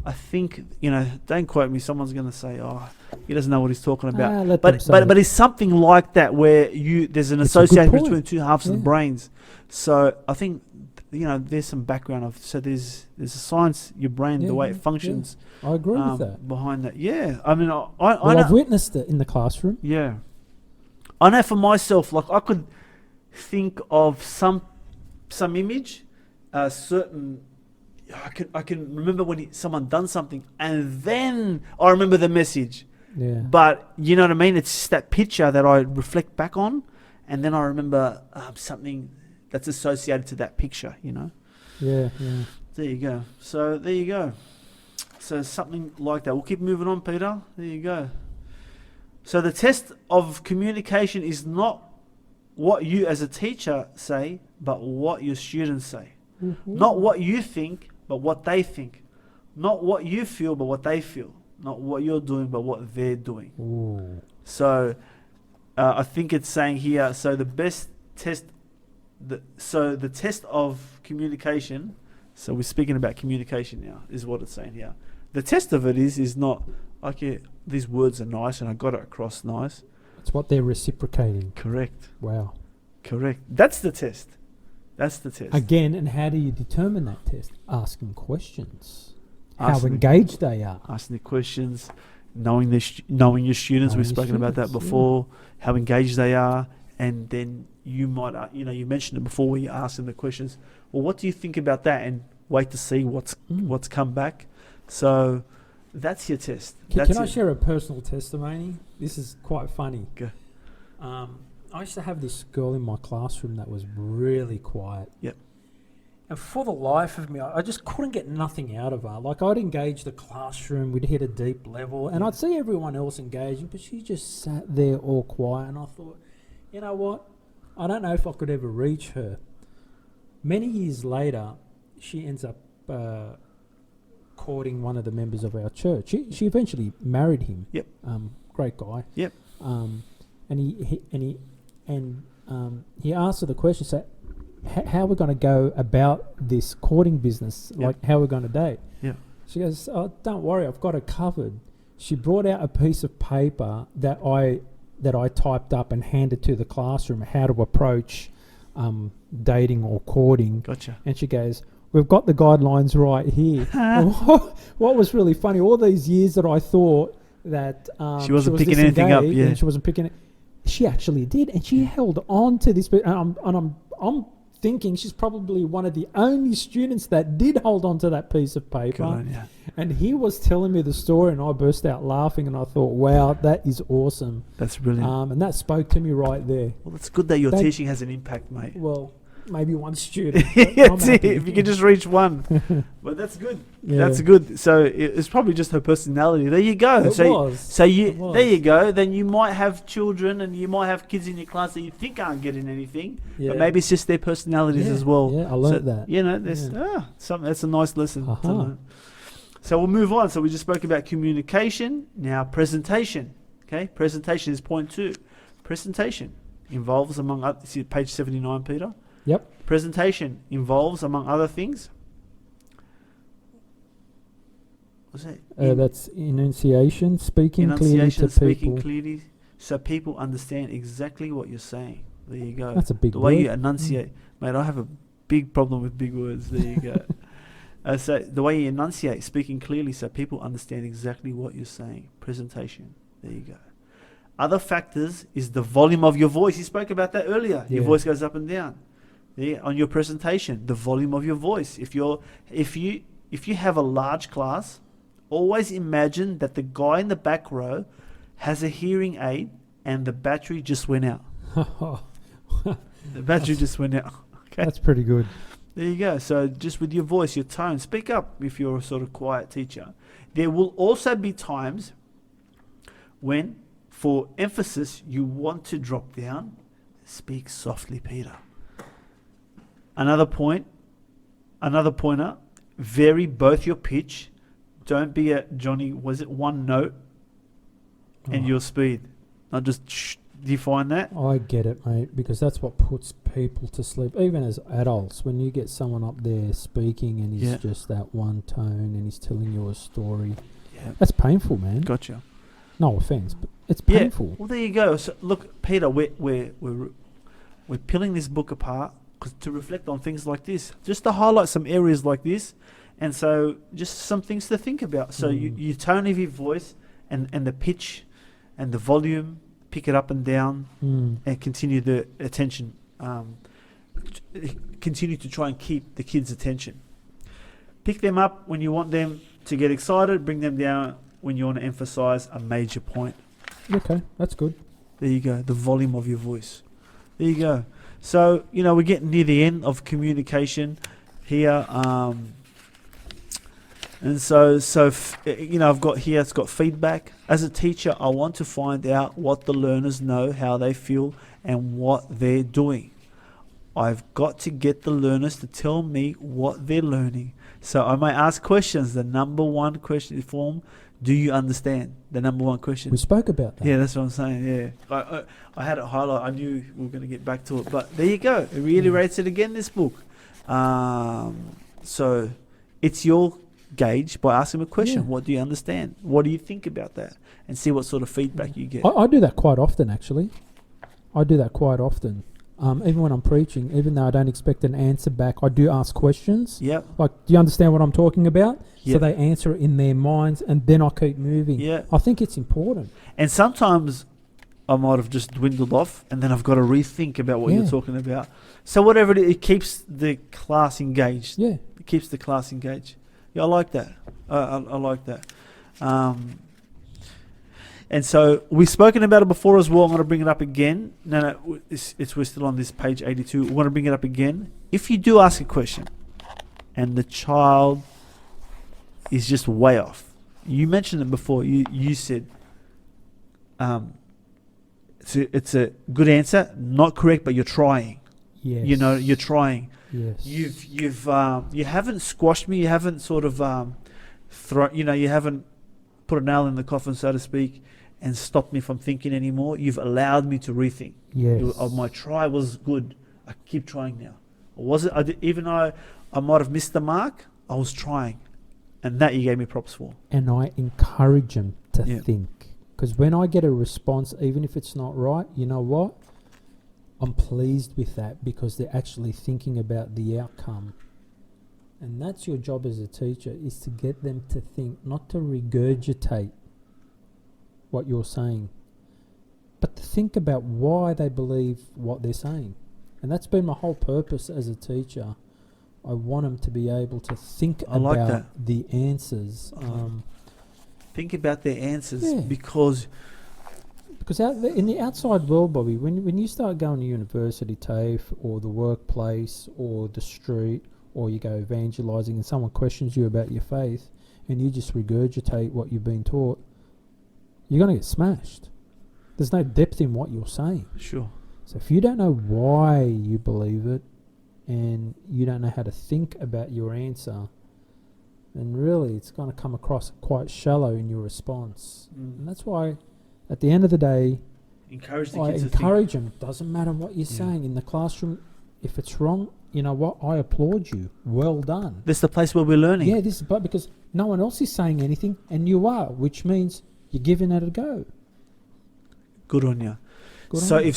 I think, don't quote me. Someone's going to say, "Oh, he doesn't know what he's talking about." let them say But it's something like that where there's an It's a good association point. between two halves of the Yeah. brains. So I think, there's some background of. So there's a science, your brain, the way it functions. I agree with that. Behind that. Yeah. I mean, I Well, know. I've witnessed it in the classroom. Yeah. I know for myself, like I could think of some image, certain. I can remember when someone done something, and then I remember the message. Yeah. But you know what I mean? It's just that picture that I reflect back on, and then I remember something that's associated to that picture. Yeah. There you go. So there you go. So something like that. We'll keep moving on, Peter. There you go. So the test of communication is not what you as a teacher say, but what your students say. Not what you think, but what they think. Not what you feel, but what they feel. Not what you're doing, but what they're doing. Ooh. So I think it's saying here, so the best test, the test of communication, so we're speaking about communication now, is what it's saying here. The test of it is not, okay, these words are nice and I got it across nice. It's what they're reciprocating. Correct. Wow. Correct. That's the test. That's the test. Again, and how do you determine that test? Asking questions. How Asking- engaged they are. Asking the questions, knowing your students. Knowing We've your spoken about that students, before. How engaged they are, and then you might, you mentioned it before where you ask them the questions. Well, what do you think about that? And wait to see what's come back. So that's your test. Can I share a personal testimony? This is quite funny. Go. I used to have this girl in my classroom that was really quiet. Yep. And for the life of me, I just couldn't get nothing out of her. Like, I'd engage the classroom, we'd hit a deep level, and I'd see everyone else engaging, but she just sat there all quiet. And I thought, you know what? I don't know if I could ever reach her. Many years later, she ends up courting one of the members of our church. She eventually married him. Yep. Great guy. Yep. And he asked her the question, so how are we going to go about this courting business? Yep. Like, how are we going to date? Yeah. She goes, "Oh, don't worry, I've got it covered." She brought out a piece of paper that I typed up and handed to the classroom, how to approach dating or courting. Gotcha. And she goes, "We've got the guidelines right here." What was really funny, all these years that I thought that she wasn't picking anything up, yeah. and she wasn't picking it, she actually did, and she held on to this. And I'm thinking she's probably one of the only students that did hold on to that piece of paper. Good on ya. And he was telling me the story, and I burst out laughing, and I thought, wow, that is awesome. That's brilliant. And that spoke to me right there. Well, it's good that your teaching has an impact, mate. Well, maybe one student. That's it. If you can just reach one. But that's good. Yeah. That's good. So it's probably just her personality. There you go. It was. So It was. there you go. Then you might have children and you might have kids in your class that you think aren't getting anything, Yeah. but maybe it's just their personalities Yeah, as well. Yeah, I learned that. You know, there's Yeah. something. That's a nice lesson to Uh-huh. learn. So we'll move on. So we just spoke about communication. Now presentation. Okay, presentation is point 2. Presentation involves, among other, see page 79, Peter. Yep. Presentation involves, among other things. What's that? That's enunciation, speaking Enunciation, clearly to speaking people. clearly, so people understand exactly what you're saying. There you go. That's a big The way word. you enunciate, mate. I have a big problem with big words. There you go. So the way you enunciate, speaking clearly, so people understand exactly what you're saying. Presentation. There you go. Other factors is the volume of your voice. You spoke about that earlier. Your Yeah. voice goes up and down. Yeah, on your presentation, the volume of your voice. If you have a large class, always imagine that the guy in the back row has a hearing aid and the battery just went out. The battery just went out. Okay. That's pretty good. There you go. So just with your voice, your tone, speak up if you're a sort of quiet teacher. There will also be times when, for emphasis, you want to drop down. Speak softly, Peter. Another pointer, vary both your pitch. Don't be a Johnny, was it one note? And Oh. your speed. Not just shh. Do you find that? I get it, mate, because that's what puts people to sleep. Even as adults, when you get someone up there speaking and he's Yeah. just that one tone and he's telling you a story, Yeah. that's painful, man. Gotcha. No offense, but it's Yeah. painful. Well, there you go. So look, Peter, we're peeling this book apart to reflect on things like this, just to highlight some areas like this, and so just some things to think about. So you tone of your voice and the pitch and the volume, pick it up and down, and continue the attention. Continue to try and keep the kids' attention. Pick them up when you want them to get excited. Bring them down when you want to emphasize a major point. Okay, that's good. There you go. The volume of your voice. There you go. So, we're getting near the end of communication here. And so I've got here, it's got feedback. As a teacher, I want to find out what the learners know, how they feel, and what they're doing. I've got to get the learners to tell me what they're learning. So I may ask questions. The number one question form, do you understand? The number one question. We spoke about that. Yeah, that's what I'm saying. Yeah, I had it highlighted. I knew we were going to get back to it, but there you go. It reiterates it again. This book. So it's your gauge by asking a question. Yeah. What do you understand? What do you think about that? And see what sort of feedback you get. I do that quite often, actually. I do that quite often. Even when I'm preaching, even though I don't expect an answer back, I do ask questions. Yep. Like, do you understand what I'm talking about? So Yep. they answer it in their minds, and then I keep moving. Yeah. I think it's important. And sometimes I might have just dwindled off, and then I've got to rethink about what you're Yeah. talking about. So whatever it is, it keeps the class engaged. Yeah. It keeps the class engaged. Yeah, I like that. I like that. And so we've spoken about it before as well. I'm going to bring it up again. No, we're still on this page 82. We want to bring it up again. If you do ask a question and the child is just way off, you mentioned it before. You said it's a good answer, not correct, but you're trying. Yes. You're trying. Yes. You haven't squashed me. You haven't sort of you haven't put a nail in the coffin, so to speak, and stopped me from thinking anymore. You've allowed me to rethink. Yes. My try was good. I keep trying now. Even though I might have missed the mark, I was trying, and that you gave me props for. And I encourage them to Yeah. think. Because when I get a response, even if it's not right, you know what? I'm pleased with that because they're actually thinking about the outcome. And that's your job as a teacher, is to get them to think, not to regurgitate what you're saying, but to think about why they believe what they're saying. And that's been my whole purpose as a teacher. I want them to be able to think I like about that. the answers. Think about their answers, Yeah. because Because in the outside world, Bobby, when you start going to university, TAFE, or the workplace, or the street, or you go evangelizing and someone questions you about your faith and you just regurgitate what you've been taught, you're going to get smashed. There's no depth in what you're saying. Sure. So if you don't know why you believe it and you don't know how to think about your answer, then really it's going to come across quite shallow in your response. And that's why at the end of the day, Encourage the I kids encourage them. Doesn't matter what you're Yeah. saying in the classroom. If it's wrong, you know what? I applaud you. Well done. This is the place where we're learning. Yeah, this is but because no one else is saying anything and you are, which means you're giving it a go. Good on you. Good So on you.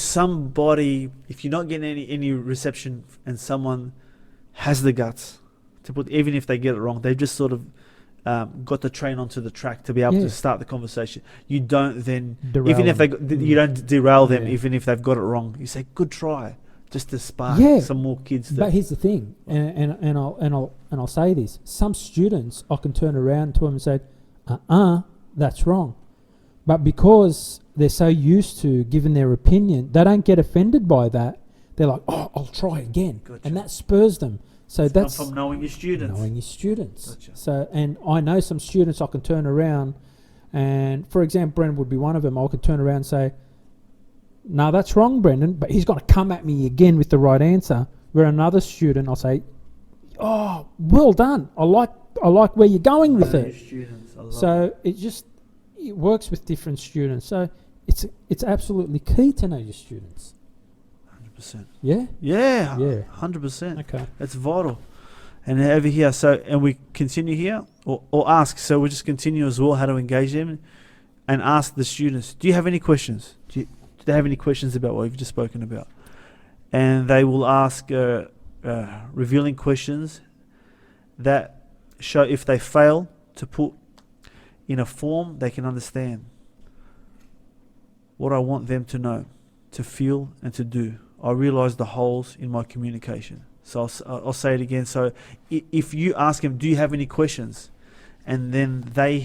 if you're not getting any reception and someone has the guts to put, even if they get it wrong, they've just sort of got the train onto the track to be able Yeah. to start the conversation. You don't then, Derail even if them. you don't derail them, Yeah. even if they've got it wrong. You say, good try, just to spark Yeah. some more kids. But here's the thing, and I'll say this: some students I can turn around to them and say, that's wrong. But because they're so used to giving their opinion, they don't get offended by that. They're like, oh, I'll try again, Gotcha. and that spurs them. So It's that's come from knowing your students. knowing your students. Gotcha. So, and I know some students I can turn around, and for example, Brendan would be one of them. I could turn around and say, no, that's wrong, Brendan, but he's going to come at me again with the right answer. Where another student, I'll say, oh, well done. I like where you're going with Know it. your students. I love it. So it works with different students. So it's absolutely key to know your students. 100%. Yeah. Yeah. Yeah. 100%. Okay. That's vital. And over here, and we continue here, or ask. So we just continue as well how to engage them, and ask the students, do you have any questions? Do they have any questions about what we've just spoken about? And they will ask revealing questions that show, if they fail to put in a form they can understand, what I want them to know, to feel, and to do. I realize the holes in my communication. So I'll say it again. So if you ask them, do you have any questions? And then they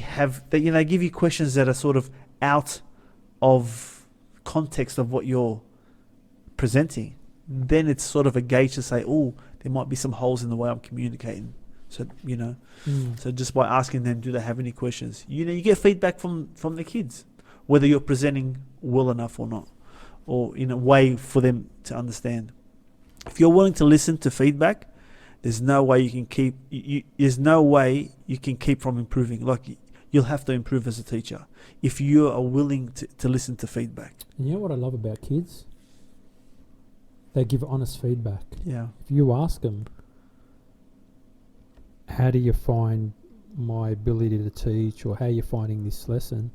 give you questions that are sort of out of context of what you're presenting, then it's sort of a gauge to say, oh, there might be some holes in the way I'm communicating. So, so just by asking them, do they have any questions? You get feedback from the kids, whether you're presenting well enough or not, or in a way for them to understand. If you're willing to listen to feedback, there's no way you can keep. There's no way you can keep from improving. Like, you'll have to improve as a teacher if you are willing to listen to feedback. And you know what I love about kids? They give honest feedback. Yeah. If you ask them, how do you find my ability to teach, or how are you finding this lesson?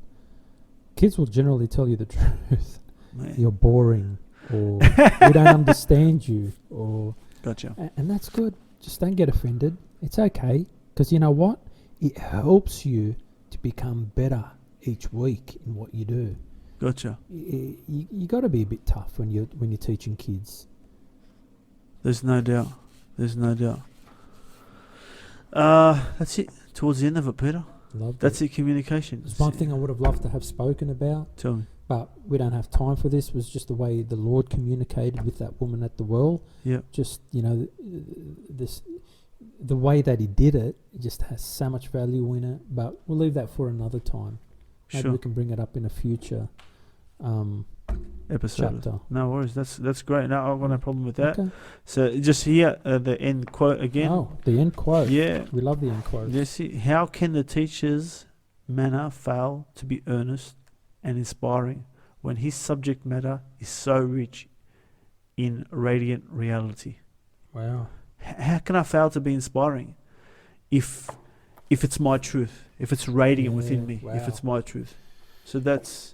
Kids will generally tell you the truth. Man. You're boring, or we don't understand you, or Gotcha. and that's good. Just don't get offended. It's okay, because you know what? It helps you to become better each week in what you do. Gotcha. You got to be a bit tough when you're teaching kids. There's no doubt. There's no doubt. That's it. Towards the end of it, Peter. Love That's it. Communication. It's one thing I would have loved to have spoken about, Tell me. but we don't have time for this. It was just the way the Lord communicated with that woman at the well. Yeah. Just, the way that he did it, it just has so much value in it. But we'll leave that for another time. Maybe Sure. we can bring it up in a future Episode. chapter. No worries. That's great. No, I've got no problem with that. Okay. So just here, the end quote again. Oh, the end quote. Yeah. We love the end quote. You see, how can the teacher's manner fail to be earnest and inspiring when his subject matter is so rich in radiant reality? Wow. How can I fail to be inspiring if it's my truth, if it's radiant within me, wow. if it's my truth? So that's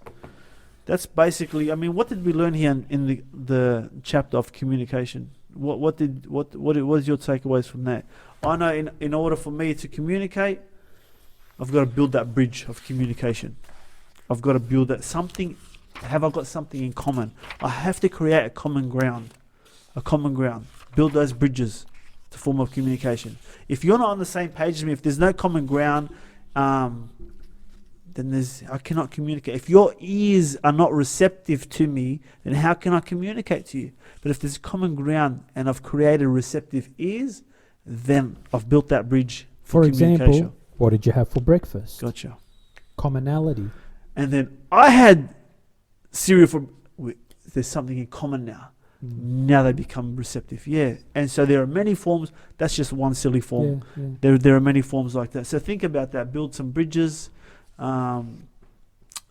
basically. I mean, what did we learn here in the chapter of communication? What is your takeaways from that? I know in order for me to communicate, I've got to build that bridge of communication. I've got to build that something. Have I got something in common? I have to create a common ground. Build those bridges to form of communication. If you're not on the same page as me, if there's no common ground, then I cannot communicate. If your ears are not receptive to me, then how can I communicate to you? But if there's common ground and I've created receptive ears, then I've built that bridge for communication. example, what did you have for breakfast? Gotcha. Commonality. And then I had cereal for. There's something in common now. Now they become receptive. Yeah. And so there are many forms. That's just one silly form. Yeah. There are many forms like that. So think about that. Build some bridges.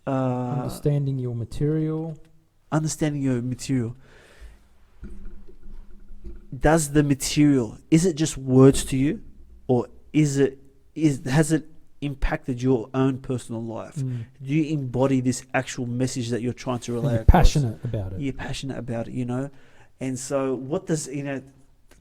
Understanding your material. Understanding your material. Does the material, is it just words to you, or has it impacted your own personal life? Do you embody this actual message that you're trying to relay? You're passionate about it. You're passionate about it, And so what does,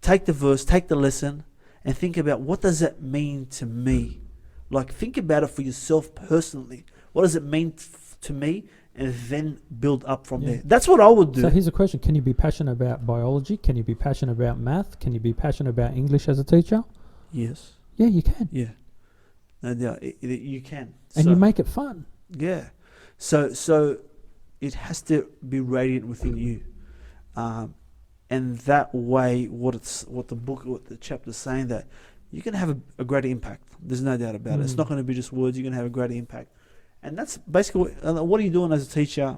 take the verse, take the lesson, and think about, what does that mean to me? Like, think about it for yourself personally. What does it mean to me? And then build up from there. That's what I would do. So here's a question. Can you be passionate about biology? Can you be passionate about math? Can you be passionate about English as a teacher? Yes. Yeah, you can. Yeah. No doubt. You can. And you make it fun. Yeah. So it has to be radiant within you. And that way, what the chapter's saying, that you can have a greater impact. There's no doubt about it. It's not going to be just words. You're going to have a greater impact. And that's basically what are you doing as a teacher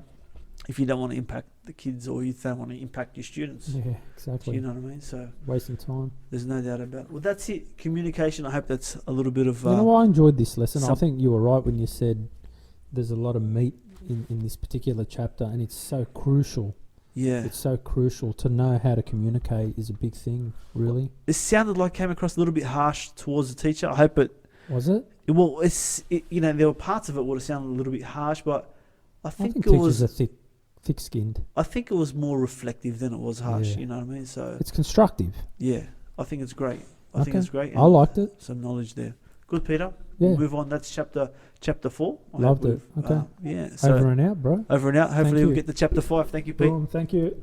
if you don't want to impact the kids, or you don't want to impact your students? Yeah, exactly. You know what I mean? So wasting time. There's no doubt about it. Well, that's it. Communication. I hope that's a little bit of. I enjoyed this lesson. I think you were right when you said there's a lot of meat in this particular chapter, and it's so crucial. Yeah. It's so crucial to know how to communicate is a big thing, really. Well, it sounded like came across a little bit harsh towards the teacher. I hope it. Was it? Well, there were parts of it would have sounded a little bit harsh, but I think it teachers was are thick-skinned. I think it was more reflective than it was harsh. Yeah. You know what I mean? So it's constructive. Yeah, I think it's great. I think it's great. I liked it. Some knowledge there. Good, Peter. Yeah. We'll move on. That's chapter 4. Loved it. Okay. Yeah. So over and out, bro. Over and out. Hopefully Thank we'll you. get to chapter 5. Thank you, Pete. Boom. Thank you.